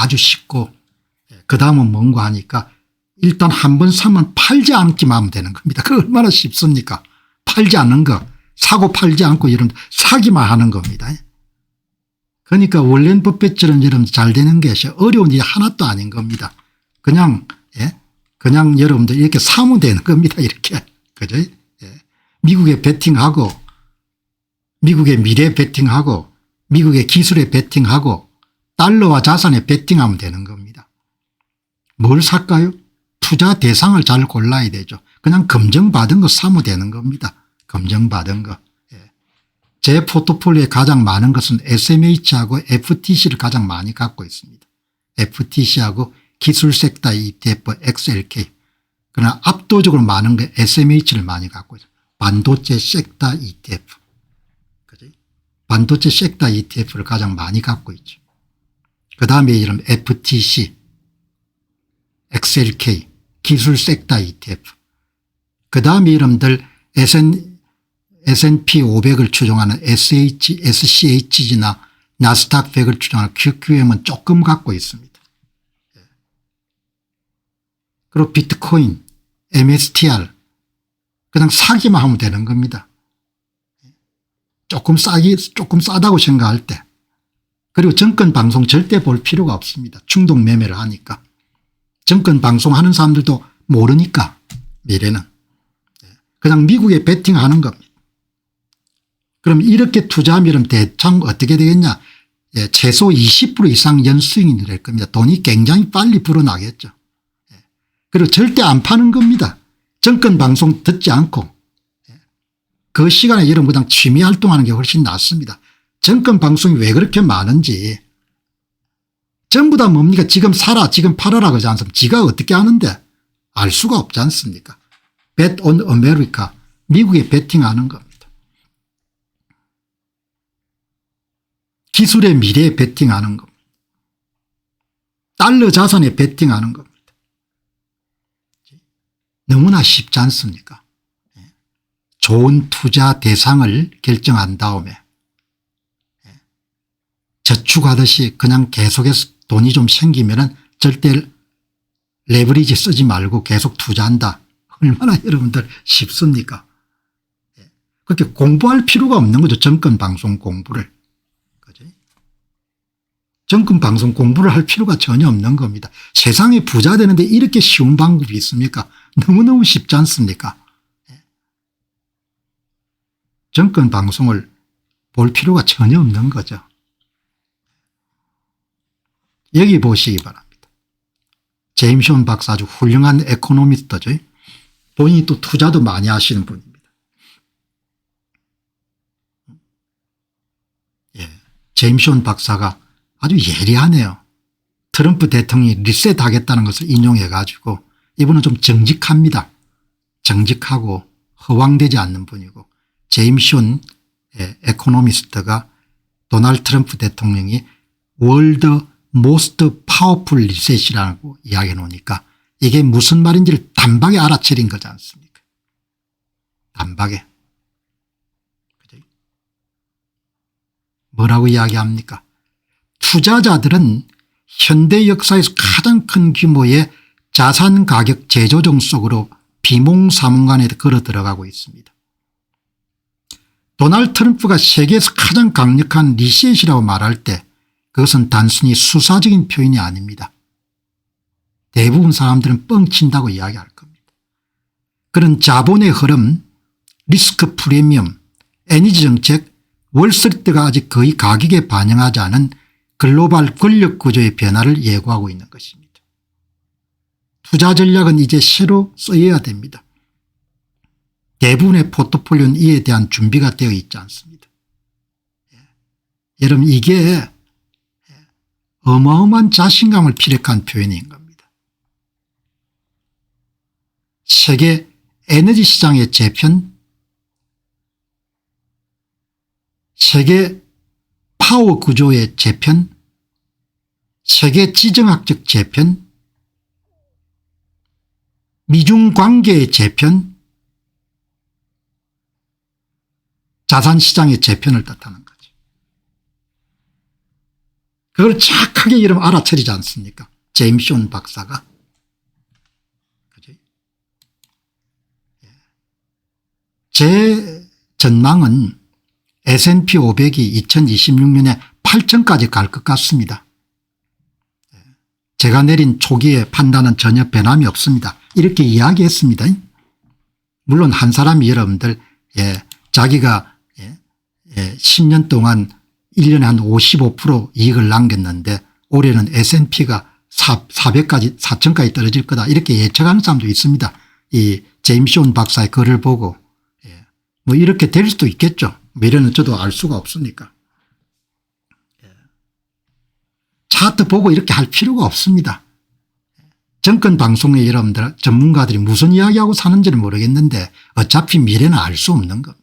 아주 쉽고 그다음은 뭔가 하니까 일단 한 번 사면 팔지 않기만 하면 되는 겁니다. 그 얼마나 쉽습니까? 팔지 않는 거, 사고 팔지 않고 이런 사기만 하는 겁니다. 그러니까 원래는 버핏처럼 이런 잘 되는 것이 어려운 일이 하나도 아닌 겁니다. 그냥 그냥 여러분들 이렇게 사면 되는 겁니다. 이렇게. 그죠? 미국에 베팅하고 미국의 미래에 베팅하고 미국의 기술에 베팅하고 달러와 자산에 베팅하면 되는 겁니다. 뭘 살까요? 투자 대상을 잘 골라야 되죠. 그냥 검증받은 거 사면 되는 겁니다. 검증받은 거. 제 포트폴리오에 가장 많은 것은 SMH하고 FTC를 가장 많이 갖고 있습니다. FTC하고 기술 섹터 ETF XLK. 그러나 압도적으로 많은 게 SMH를 많이 갖고 있어요. 반도체 섹터 ETF. 그죠? 반도체 섹터 ETF를 가장 많이 갖고 있죠. 그다음에 이런 FTC, XLK, 기술 섹터 ETF. 그다음에 여러분들 S&P 500을 추종하는 SCHG나 나스닥 100을 추종하는 QQM은 조금 갖고 있습니다. 그리고 비트코인, MSTR 그냥 사기만 하면 되는 겁니다. 조금 싸다고 생각할 때. 그리고 정권 방송 절대 볼 필요가 없습니다. 충동 매매를 하니까. 정권 방송하는 사람들도 모르니까 미래는. 그냥 미국에 베팅하는 겁니다. 그럼 이렇게 투자하면 대충 어떻게 되겠냐. 최소 20% 이상 연수익이 될 겁니다. 돈이 굉장히 빨리 불어나겠죠. 그리고 절대 안 파는 겁니다. 정권 방송 듣지 않고 그 시간에 여러분 그냥 취미 활동하는 게 훨씬 낫습니다. 정권 방송이 왜 그렇게 많은지 전부 다 뭡니까? 지금 사라 지금 팔아라 그러지 않습니까? 지가 어떻게 하는데 알 수가 없지 않습니까? Bet on America. 미국에 베팅하는 겁니다. 기술의 미래에 베팅하는 겁니다. 달러 자산에 베팅하는 겁니다. 너무나 쉽지 않습니까? 좋은 투자 대상을 결정한 다음에 저축하듯이 그냥 계속해서 돈이 좀 생기면은 절대 레버리지 쓰지 말고 계속 투자한다. 얼마나 여러분들 쉽습니까? 그렇게 공부할 필요가 없는 거죠. 정권 방송 공부를. 그죠? 정권 방송 공부를 할 필요가 전혀 없는 겁니다. 세상에 부자 되는데 이렇게 쉬운 방법이 있습니까? 너무너무 쉽지 않습니까? 정권 방송을 볼 필요가 전혀 없는 거죠. 여기 보시기 바랍니다. 제임스 온 박사 아주 훌륭한 에코노미스트죠. 본인이 또 투자도 많이 하시는 분입니다. 제임스 온 박사가 아주 예리하네요. 트럼프 대통령이 리셋하겠다는 것을 인용해 가지고 이분은 좀 정직합니다. 정직하고 허황되지 않는 분이고 제임스 온 에코노미스트가 도널드 트럼프 대통령이 월드 모스트 파워풀 리셋이라고 이야기해 놓으니까 이게 무슨 말인지를 단박에 알아차린 거지 않습니까? 단박에. 뭐라고 이야기합니까? 투자자들은 현대 역사에서 가장 큰 규모의 자산 가격 재조정 속으로 비몽사몽간에 걸어 들어가고 있습니다. 도널드 트럼프가 세계에서 가장 강력한 리셋이라고 말할 때 그것은 단순히 수사적인 표현이 아닙니다. 대부분 사람들은 뻥친다고 이야기할 겁니다. 그런 자본의 흐름, 리스크 프리미엄, 에너지 정책, 월스트리트가 아직 거의 가격에 반영하지 않은 글로벌 권력 구조의 변화를 예고하고 있는 것입니다. 투자 전략은 이제 새로 쓰여야 됩니다. 대부분의 포트폴리오는 이에 대한 준비가 되어 있지 않습니다. 여러분 이게 어마어마한 자신감을 피력한 표현인 겁니다. 세계 에너지 시장의 재편, 세계 파워 구조의 재편, 세계 지정학적 재편, 미중 관계의 재편, 자산시장의 재편을 뜻하는 거죠. 그걸 착하게 이름 알아차리지 않습니까? 제임스 존 박사가. 그죠? 제 전망은 S&P 500이 2026년에 8천까지 갈 것 같습니다. 제가 내린 초기의 판단은 전혀 변함이 없습니다. 이렇게 이야기했습니다. 물론 한 사람이 여러분들 자기가 10년 동안 1년에 한 55% 이익을 남겼는데 올해는 S&P가 400까지 4천까지 떨어질 거다 이렇게 예측하는 사람도 있습니다. 이 제임스 존 박사의 글을 보고 뭐 이렇게 될 수도 있겠죠. 미래는 저도 알 수가 없으니까. 차트 보고 이렇게 할 필요가 없습니다. 정권 방송에 여러분들 전문가들이 무슨 이야기하고 사는지는 모르겠는데 어차피 미래는 알 수 없는 겁니다.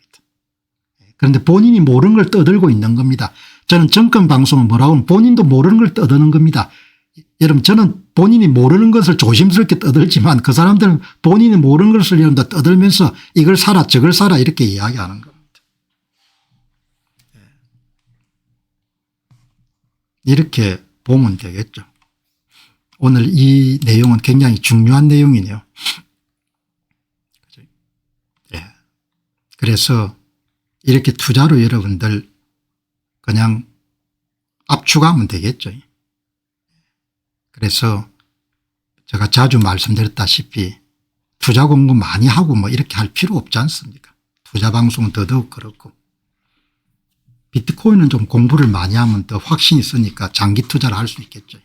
그런데 본인이 모르는 걸 떠들고 있는 겁니다. 저는 정권 방송은 뭐라고 하면 본인도 모르는 걸 떠드는 겁니다. 여러분 저는 본인이 모르는 것을 조심스럽게 떠들지만 그 사람들은 본인이 모르는 것을 여러분들 떠들면서 이걸 사라 저걸 사라 이렇게 이야기하는 겁니다. 이렇게 보면 되겠죠. 오늘 이 내용은 굉장히 중요한 내용이네요. 그래서 이렇게 투자로 여러분들 그냥 압축하면 되겠죠. 그래서 제가 자주 말씀드렸다시피 투자 공부 많이 하고 뭐 이렇게 할 필요 없지 않습니까? 투자 방송은 더더욱 그렇고 비트코인은 좀 공부를 많이 하면 더 확신이 있으니까 장기 투자를 할 수 있겠죠.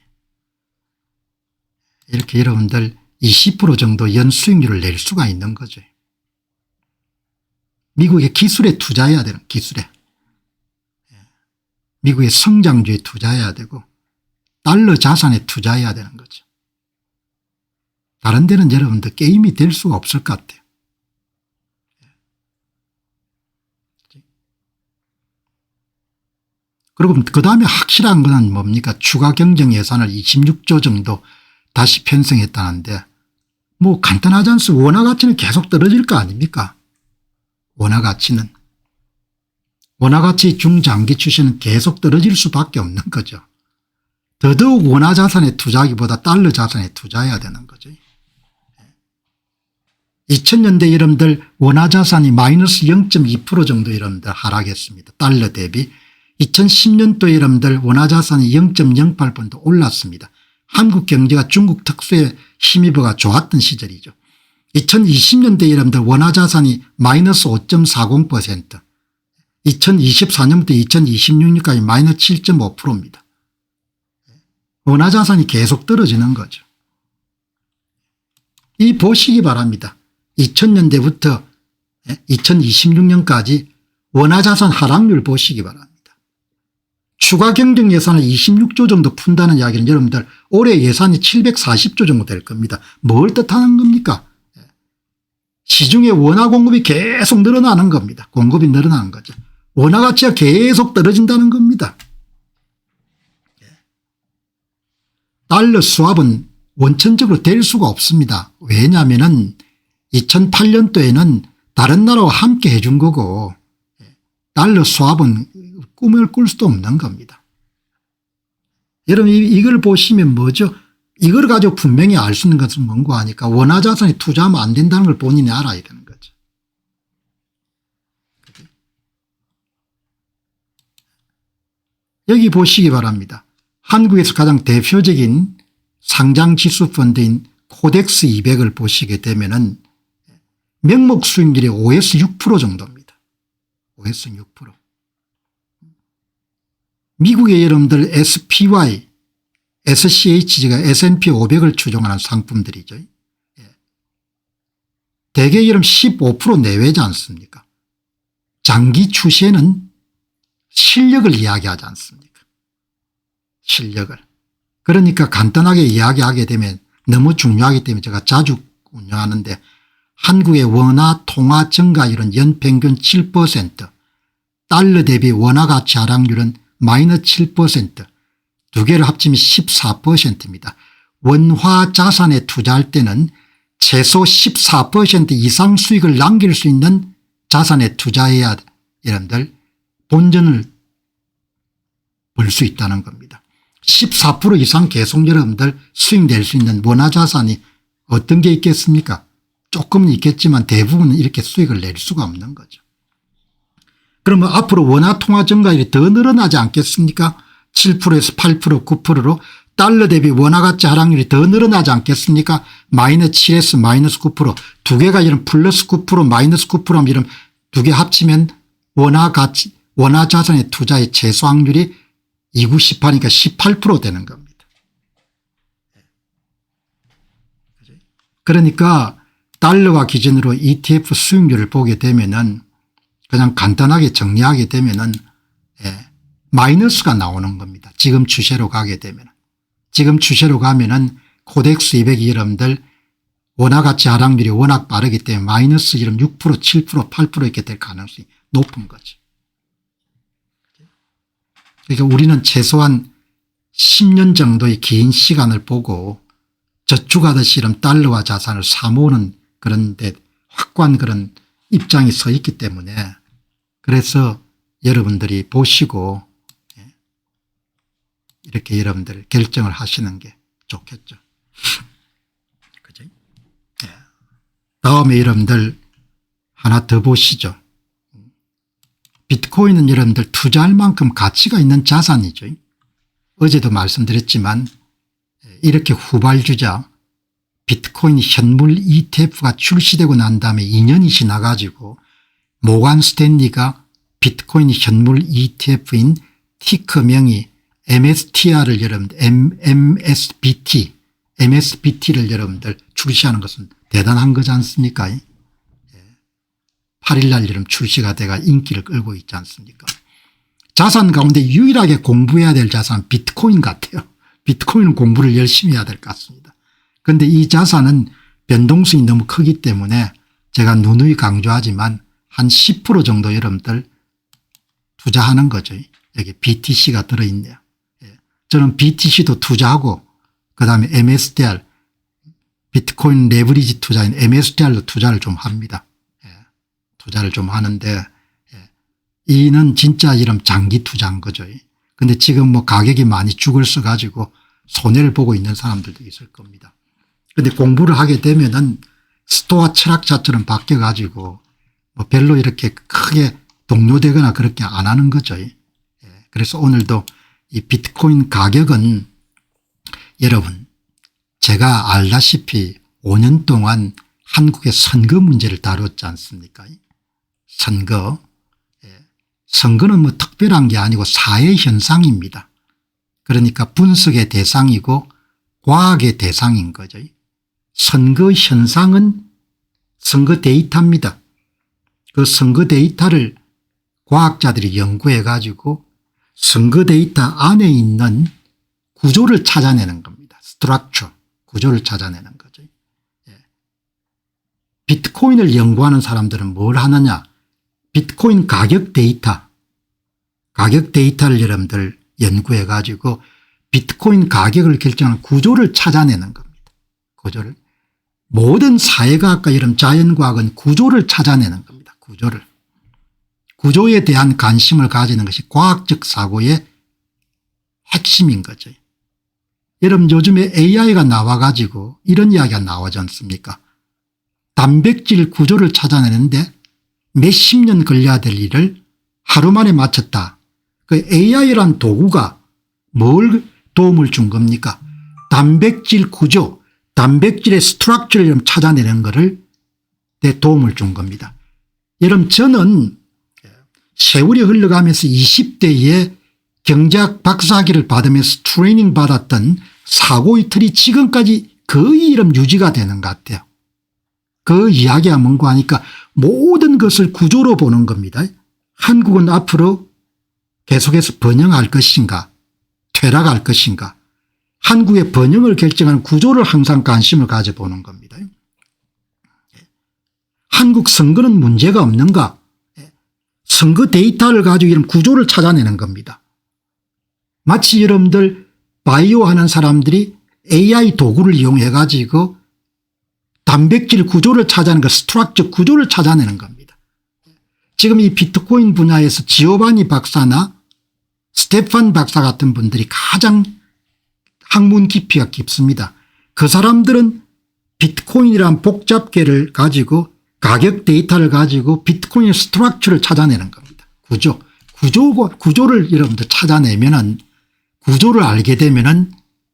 이렇게 여러분들 20% 정도 연수익률을 낼 수가 있는 거죠. 미국의 기술에 투자해야 되는 기술에. 미국의 성장주에 투자해야 되고 달러 자산에 투자해야 되는 거죠. 다른 데는 여러분들 게임이 될 수가 없을 것 같아요. 그리고 그다음에 확실한 건 뭡니까? 추가 경정 예산을 26조 정도 다시 편성했다는데 뭐 간단하지 않습니까? 원화 가치는 계속 떨어질 거 아닙니까? 원화 가치는. 원화 가치 중장기 추세는 계속 떨어질 수밖에 없는 거죠. 더더욱 원화 자산에 투자하기보다 달러 자산에 투자해야 되는 거죠. 2000년대 여러분들 원화 자산이 마이너스 0.2% 정도 여러분들 하락했습니다. 달러 대비. 2010년도에 여러분들 원화 자산이 0.08% 올랐습니다. 한국 경제가 중국 특수에 힘입어가 좋았던 시절이죠. 2020년대 여러분들 원화 자산이 마이너스 5.40%, 2024년부터 2026년까지 마이너스 7.5%입니다. 원화 자산이 계속 떨어지는 거죠. 이 보시기 바랍니다. 2000년대부터 2026년까지 원화 자산 하락률 보시기 바랍니다. 추가 경정 예산을 26조 정도 푼다는 이야기는 여러분들 올해 예산이 740조 정도 될 겁니다. 뭘 뜻하는 겁니까? 시중에 원화 공급이 계속 늘어나는 겁니다. 공급이 늘어나는 거죠. 원화 가치가 계속 떨어진다는 겁니다. 달러 수합은 원천적으로 될 수가 없습니다. 왜냐하면 2008년도에는 다른 나라와 함께 해준 거고 달러 수합은 꿈을 꿀 수도 없는 겁니다. 여러분 이걸 보시면 뭐죠? 이걸 가지고 분명히 알 수 있는 것은 뭔가 하니까 원화 자산에 투자하면 안 된다는 걸 본인이 알아야 되는 거죠. 여기 보시기 바랍니다. 한국에서 가장 대표적인 상장지수 펀드인 코덱스 200을 보시게 되면은 명목 수익률이 5에서 6% 정도입니다. 5에서 6%. 미국의 여러분들 SPY, SCH가 S&P 500을 추종하는 상품들이죠. 대개 여러분 15% 내외지 않습니까? 장기 추세는 실력을 이야기하지 않습니까? 실력을. 그러니까 간단하게 이야기하게 되면 너무 중요하기 때문에 제가 자주 운영하는데 한국의 원화 통화 증가율은 연평균 7%, 달러 대비 원화 가치 하락률은 마이너스 7%, 두 개를 합치면 14%입니다. 원화 자산에 투자할 때는 최소 14% 이상 수익을 남길 수 있는 자산에 투자해야 여러분들 본전을 벌 수 있다는 겁니다. 14% 이상 계속 여러분들 수익 낼 수 있는 원화 자산이 어떤 게 있겠습니까? 조금은 있겠지만 대부분은 이렇게 수익을 낼 수가 없는 거죠. 그러면 앞으로 원화 통화 증가율이 더 늘어나지 않겠습니까? 7%에서 8% 9%로 달러 대비 원화 가치 하락률이 더 늘어나지 않겠습니까? 마이너스 7에서 마이너스 9% 두 개가 이런 플러스 9% 마이너스 9% 이런 두 개 합치면 원화 가치 원화 자산의 투자의 최소 확률이 2, 9, 18이니까 18% 되는 겁니다. 그러니까 달러화 기준으로 ETF 수익률을 보게 되면은 그냥 간단하게 정리하게 되면은 마이너스가 나오는 겁니다. 지금 추세로 가게 되면. 지금 추세로 가면은 코덱스 200이 여러분들 원화 가치 하락률이 워낙 빠르기 때문에 마이너스 6%, 7%, 8% 이렇게 될 가능성이 높은 거죠. 그러니까 우리는 최소한 10년 정도의 긴 시간을 보고 저축하듯이 이런 달러화 자산을 사모으는 그런 데 확고한 그런 입장이 서 있기 때문에 그래서 여러분들이 보시고 이렇게 여러분들 결정을 하시는 게 좋겠죠. 그죠? 다음에 여러분들 하나 더 보시죠. 비트코인은 여러분들 투자할 만큼 가치가 있는 자산이죠. 어제도 말씀드렸지만 이렇게 후발주자 비트코인 현물 ETF가 출시되고 난 다음에 2년이 지나가지고 모간 스탠리가 비트코인 현물 ETF인 티커명이 MSTR을 여러분들 MSBT를 여러분들 출시하는 것은 대단한 거지 않습니까? 8일 날 여러분 출시가 돼가 인기를 끌고 있지 않습니까? 자산 가운데 유일하게 공부해야 될 자산은 비트코인 같아요. 비트코인은 공부를 열심히 해야 될 것 같습니다. 그런데 이 자산은 변동성이 너무 크기 때문에 제가 누누이 강조하지만 한 10% 정도 여러분들 투자하는 거죠. 여기 BTC가 들어있네요. 저는 BTC도 투자하고 그다음에 MSTR 비트코인 레버리지 투자인 MSTR도 투자를 좀 합니다. 투자를 좀 하는데 이는 진짜 이런 장기 투자인 거죠. 그런데 지금 뭐 가격이 많이 죽을 써 가지고 손해를 보고 있는 사람들도 있을 겁니다. 그런데 공부를 하게 되면은 스토아 철학자처럼 바뀌어 가지고 뭐 별로 이렇게 크게 동요되거나 그렇게 안 하는 거죠. 그래서 오늘도 이 비트코인 가격은 여러분 제가 알다시피 5년 동안 한국의 선거 문제를 다뤘지 않습니까? 선거는 뭐 특별한 게 아니고 사회 현상입니다. 그러니까 분석의 대상이고 과학의 대상인 거죠. 선거 현상은 선거 데이터입니다. 그 선거 데이터를 과학자들이 연구해 가지고 선거 데이터 안에 있는 구조를 찾아내는 겁니다. 스트럭처 구조를 찾아내는 거죠. 비트코인을 연구하는 사람들은 뭘 하느냐. 비트코인 가격 데이터를 여러분들 연구해 가지고 비트코인 가격을 결정하는 구조를 찾아내는 겁니다. 구조를. 모든 사회과학과 이런 자연과학은 구조를 찾아내는 겁니다. 구조에 대한 관심을 가지는 것이 과학적 사고의 핵심인 거죠. 여러분 요즘에 AI가 나와 가지고 이런 이야기가 나오지 않습니까? 단백질 구조를 찾아내는데 몇십 년 걸려야 될 일을 하루 만에 마쳤다. 그 AI란 도구가 뭘 도움을 준 겁니까? 단백질 구조, 단백질의 스트럭처를 찾아내는 것을 내 도움을 준 겁니다. 여러분 저는 세월이 흘러가면서 20대에 경제학 박사학위를 받으면서 트레이닝 받았던 사고의 틀이 지금까지 거의 이런 유지가 되는 것 같아요. 그 이야기가 뭔가 하니까 모든 것을 구조로 보는 겁니다. 한국은 앞으로 계속해서 번영할 것인가 퇴락할 것인가 한국의 번영을 결정하는 구조를 항상 관심을 가져보는 겁니다. 한국 선거는 문제가 없는가 선거 데이터를 가지고 이런 구조를 찾아내는 겁니다. 마치 여러분들 바이오 하는 사람들이 AI 도구를 이용해 가지고 단백질 구조를 찾아내는 거 스트럭처 구조를 찾아내는 겁니다. 지금 이 비트코인 분야에서 지오바니 박사나 스테판 박사 같은 분들이 가장 학문 깊이가 깊습니다. 그 사람들은 비트코인이란 복잡계를 가지고 가격 데이터를 가지고 비트코인의 스트럭처를 찾아내는 겁니다. 구조를 여러분들 찾아내면은 구조를 알게 되면은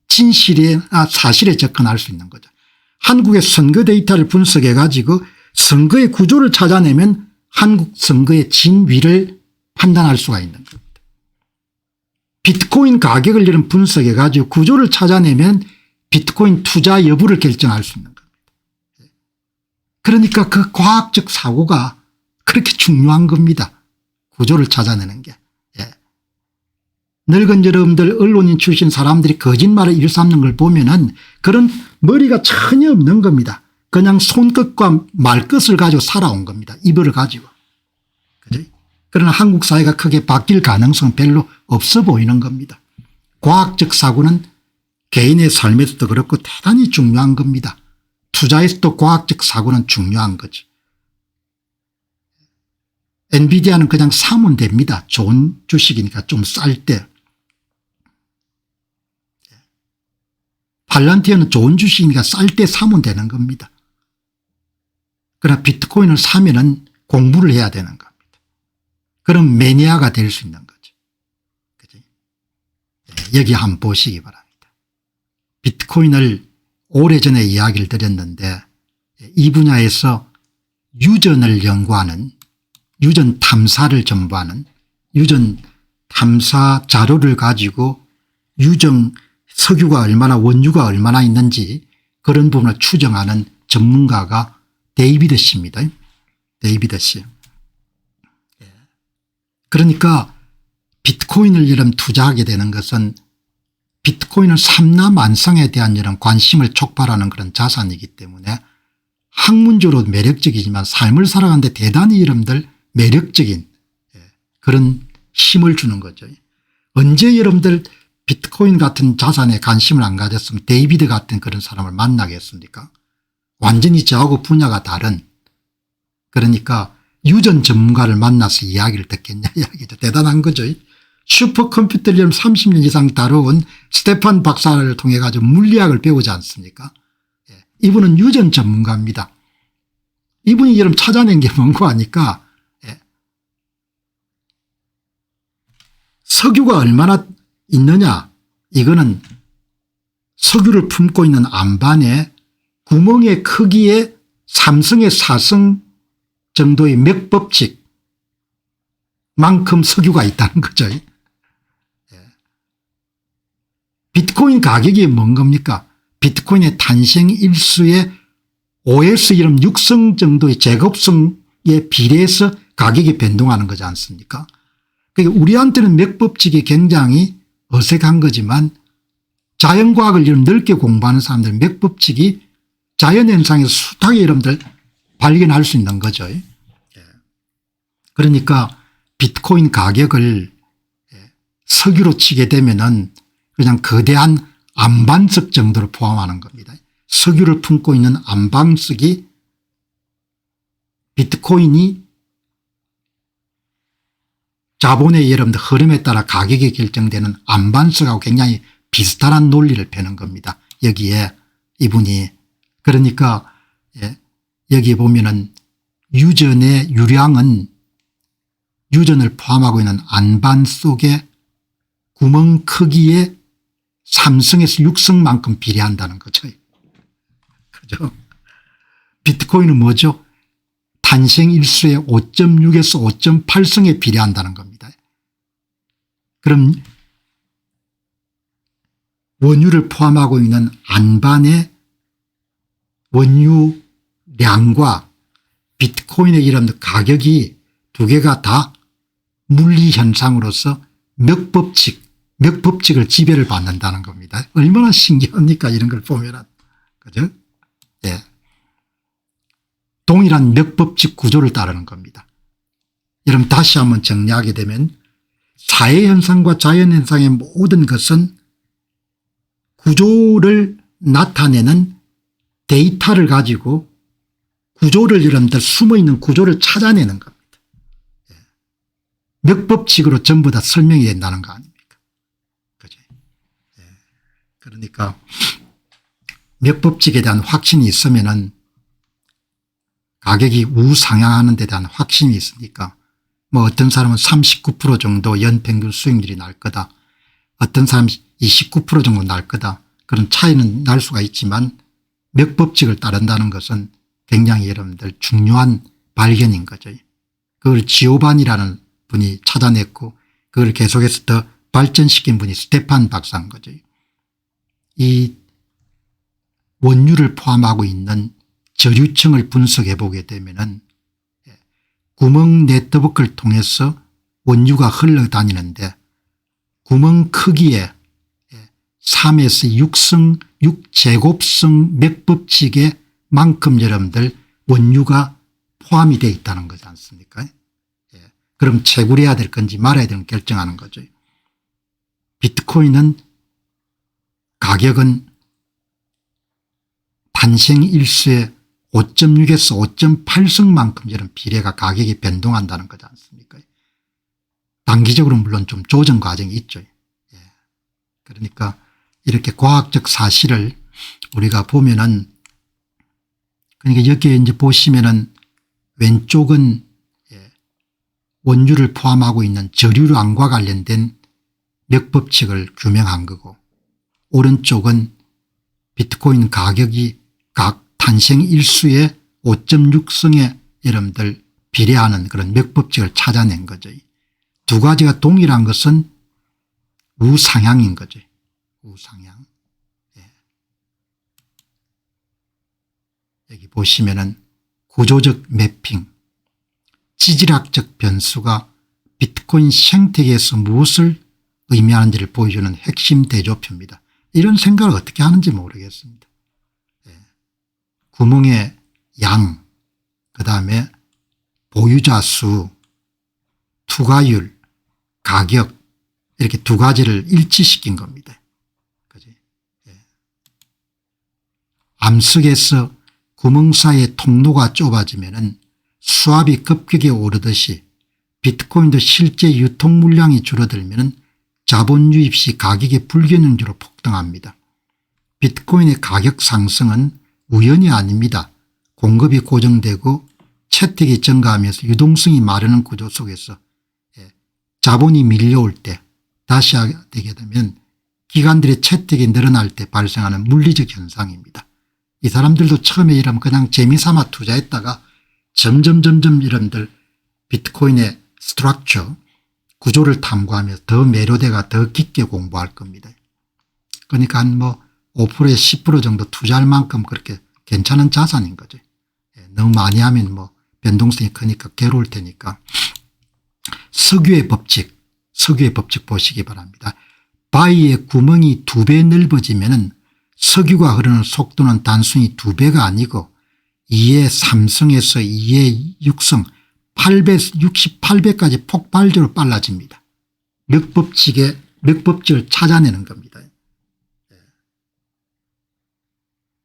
진실이나 사실에 접근할 수 있는 거죠. 한국의 선거 데이터를 분석해 가지고 선거의 구조를 찾아내면 한국 선거의 진위를 판단할 수가 있는 겁니다. 비트코인 가격을 이런 분석해 가지고 구조를 찾아내면 비트코인 투자 여부를 결정할 수 있는 겁니다. 그러니까 그 과학적 사고가 그렇게 중요한 겁니다. 구조를 찾아내는 게. 예. 늙은 여러분들 언론인 출신 사람들이 거짓말을 일삼는 걸 보면은 그런 머리가 전혀 없는 겁니다. 그냥 손끝과 말끝을 가지고 살아온 겁니다. 입을 가지고. 그죠? 그러나 한국 사회가 크게 바뀔 가능성은 별로 없어 보이는 겁니다. 과학적 사고는 개인의 삶에서도 그렇고 대단히 중요한 겁니다. 투자에서도 과학적 사고는 중요한 거죠. 엔비디아는 그냥 사면 됩니다. 좋은 주식이니까 좀 쌀 때. 팔란티어는 좋은 주식이니까 쌀 때 사면 되는 겁니다. 그러나 비트코인을 사면은 공부를 해야 되는 겁니다. 그럼 매니아가 될 수 있는 거죠. 그죠? 여기 한번 보시기 바랍니다. 비트코인을 오래전에 이야기를 드렸는데 이 분야에서 유전을 연구하는 유전 탐사를 전부하는 유전 탐사 자료를 가지고 유전 석유가 얼마나 원유가 얼마나 있는지 그런 부분을 추정하는 전문가가 데이비드 씨입니다. 데이비드 씨. 그러니까 비트코인을 이런 투자하게 되는 것은 비트코인은 삼라만상에 대한 이런 관심을 촉발하는 그런 자산이기 때문에 학문적으로 매력적이지만 삶을 살아가는데 대단히 여러분들 매력적인 그런 힘을 주는 거죠. 언제 여러분들 비트코인 같은 자산에 관심을 안 가졌으면 데이비드 같은 그런 사람을 만나겠습니까? 완전히 저하고 분야가 다른, 그러니까 유전 전문가를 만나서 이야기를 듣겠냐 이야기죠. 대단한 거죠. 슈퍼컴퓨터를 30년 이상 다뤄온 스테판 박사를 통해 가지고 물리학을 배우지 않습니까? 이분은 유전 전문가입니다. 이분이 여러분 찾아낸 게 뭔고 하니까 석유가 얼마나 있느냐, 이거는 석유를 품고 있는 안반에 구멍의 크기에 3성의 4성 정도의 맥법칙 만큼 석유가 있다는 거죠. 비트코인 가격이 뭔 겁니까? 비트코인의 탄생 일수의 5에서 6성 정도의 제곱성에 비례해서 가격이 변동하는 거지 않습니까? 그러니까 우리한테는 맥법칙이 굉장히 어색한 거지만 자연과학을 이런 넓게 공부하는 사람들은 맥법칙이 자연현상에서 숱하게 여러분들 발견할 수 있는 거죠. 그러니까 비트코인 가격을 석유로 치게 되면은 그냥 거대한 안반석 정도로 포함하는 겁니다. 석유를 품고 있는 안반석이 비트코인이 자본의 여러분들 흐름에 따라 가격이 결정되는 안반석하고 굉장히 비슷한 논리를 펴는 겁니다. 여기에 이분이. 그러니까 여기 보면은 유전의 유량은 유전을 포함하고 있는 안반 속의 구멍 크기에 3성에서 6성만큼 비례한다는 거죠. 그죠? 비트코인은 뭐죠? 탄생 일수의 5.6에서 5.8성에 비례한다는 겁니다. 그럼 원유를 포함하고 있는 안반의 원유량과 비트코인의 이런 가격이 두 개가 다 물리현상으로서 맥법칙을 지배를 받는다는 겁니다. 얼마나 신기합니까? 이런 걸 보면은. 그죠? 예. 동일한 맥법칙 구조를 따르는 겁니다. 여러분 다시 한번 정리하게 되면 사회현상과 자연현상의 모든 것은 구조를 나타내는 데이터를 가지고 구조를 여러분들 숨어있는 구조를 찾아내는 겁니다. 맥법칙으로 전부 다 설명이 된다는 거 아닙니까? 그죠? 그런 그러니까 맥법칙에 대한 확신이 있으면은 가격이 우상향하는 데 대한 확신이 있으니까 뭐 어떤 사람은 39% 정도 연평균 수익률이 날 거다. 어떤 사람은 29% 정도 날 거다. 그런 차이는 날 수가 있지만 맥법칙을 따른다는 것은 굉장히 여러분들 중요한 발견인 거죠. 그걸 지오반이라는 분이 찾아냈고 그걸 계속해서 더 발전시킨 분이 스테판 박사인 거죠. 이 원유를 포함하고 있는 저류층을 분석해 보게 되면은 구멍 네트워크를 통해서 원유가 흘러다니는데 구멍 크기에 3에서 6제곱성 맥법칙에 만큼 여러분들 원유가 포함이 되어 있다는 거지 않습니까? 그럼 채굴해야 될 건지 말아야 될 건지 결정하는 거죠. 비트코인은 가격은 탄생 일수의 5.6에서 5.8승만큼 이런 비례가 가격이 변동한다는 거지 않습니까? 단기적으로 물론 좀 조정 과정이 있죠. 그러니까 이렇게 과학적 사실을 우리가 보면은 그러니까 여기에 이제 보시면은 왼쪽은 원유를 포함하고 있는 저류량과 관련된 맥법칙을 규명한 거고 오른쪽은 비트코인 가격이 각 탄생 일수의 5.6승에 여러분들 비례하는 그런 맥법칙을 찾아낸 거죠. 두 가지가 동일한 것은 우상향인 거죠. 우상향. 여기 보시면은 구조적 매핑, 지질학적 변수가 비트코인 생태계에서 무엇을 의미하는지를 보여주는 핵심 대조표입니다. 이런 생각을 어떻게 하는지 모르겠습니다. 구멍의 양, 그다음에 보유자 수, 투과율, 가격 이렇게 두 가지를 일치시킨 겁니다. 그지? 암석에서 구멍 사이의 통로가 좁아지면은 수압이 급격히 오르듯이 비트코인도 실제 유통 물량이 줄어들면은 자본 유입 시 가격이 불균형적으로 폭등합니다. 비트코인의 가격 상승은 우연이 아닙니다. 공급이 고정되고 채택이 증가하면서 유동성이 마르는 구조 속에서 자본이 밀려올 때 다시 하게 되게 되면 기관들의 채택이 늘어날 때 발생하는 물리적 현상입니다. 이 사람들도 처음에 이러면 그냥 재미삼아 투자했다가 점점 이런들 비트코인의 스트럭처 구조를 탐구하면서 더 매료대가 더 깊게 공부할 겁니다. 그러니까 한 뭐 5%에 10% 정도 투자할 만큼 그렇게 괜찮은 자산인 거죠. 너무 많이 하면 뭐 변동성이 크니까 괴로울 테니까. 석유의 법칙 보시기 바랍니다. 바위의 구멍이 2배 넓어지면은 석유가 흐르는 속도는 단순히 2배가 아니고 2의 3승에서 2의 6승 68배까지 폭발적으로 빨라집니다. 맥법칙을 찾아내는 겁니다.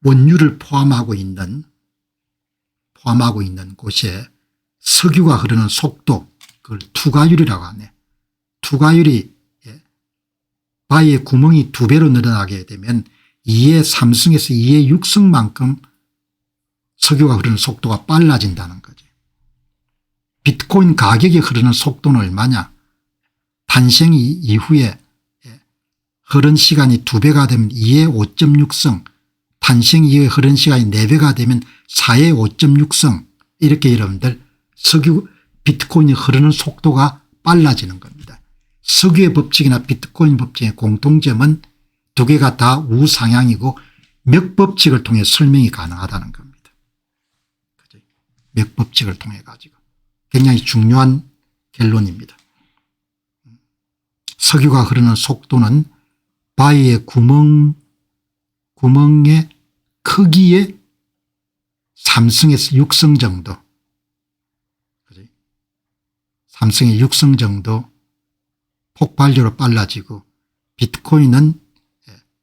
원유를 포함하고 있는 곳에 석유가 흐르는 속도 그걸 투과율이라고 하네. 투과율이 바위의 구멍이 2배로 늘어나게 되면 2의 3승에서 2의 6승만큼 석유가 흐르는 속도가 빨라진다는 거죠. 비트코인 가격이 흐르는 속도는 얼마냐. 탄생 이후에 흐른 시간이 2배가 되면 2의 5.6승 탄생 이후에 흐른 시간이 4배가 되면 4의 5.6승 이렇게 여러분들 비트코인이 흐르는 속도가 빨라지는 겁니다. 석유의 법칙이나 비트코인 법칙의 공통점은 두 개가 다 우상향이고 맥법칙을 통해 설명이 가능하다는 겁니다. 맥법칙을 통해 가지고 굉장히 중요한 결론입니다. 석유가 흐르는 속도는 바위의 구멍의 크기의 3승에서 6승 정도 3승에 6승 정도 폭발적으로 빨라지고 비트코인은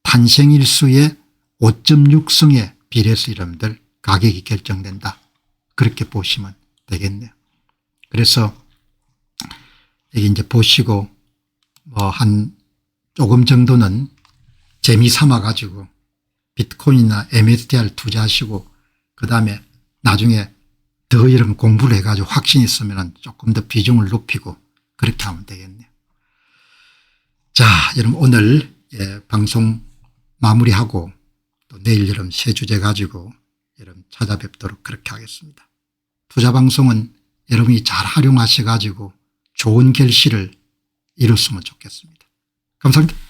탄생일수의 5.6승에 비례해서 여러분들 가격이 결정된다. 그렇게 보시면 되겠네요. 그래서 여기 이제 보시고 뭐 한 조금 정도는 재미삼아 가지고 비트코인이나 MSTR 투자하시고 그다음에 나중에 더 이런 공부를 해가지고 확신이 있으면 조금 더 비중을 높이고 그렇게 하면 되겠네요. 자, 여러분 오늘 방송 마무리하고 또 내일 여러분 새 주제 가지고 여러분 찾아뵙도록 그렇게 하겠습니다. 투자방송은 여러분이 잘 활용하셔 가지고 좋은 결실을 이뤘으면 좋겠습니다. 감사합니다.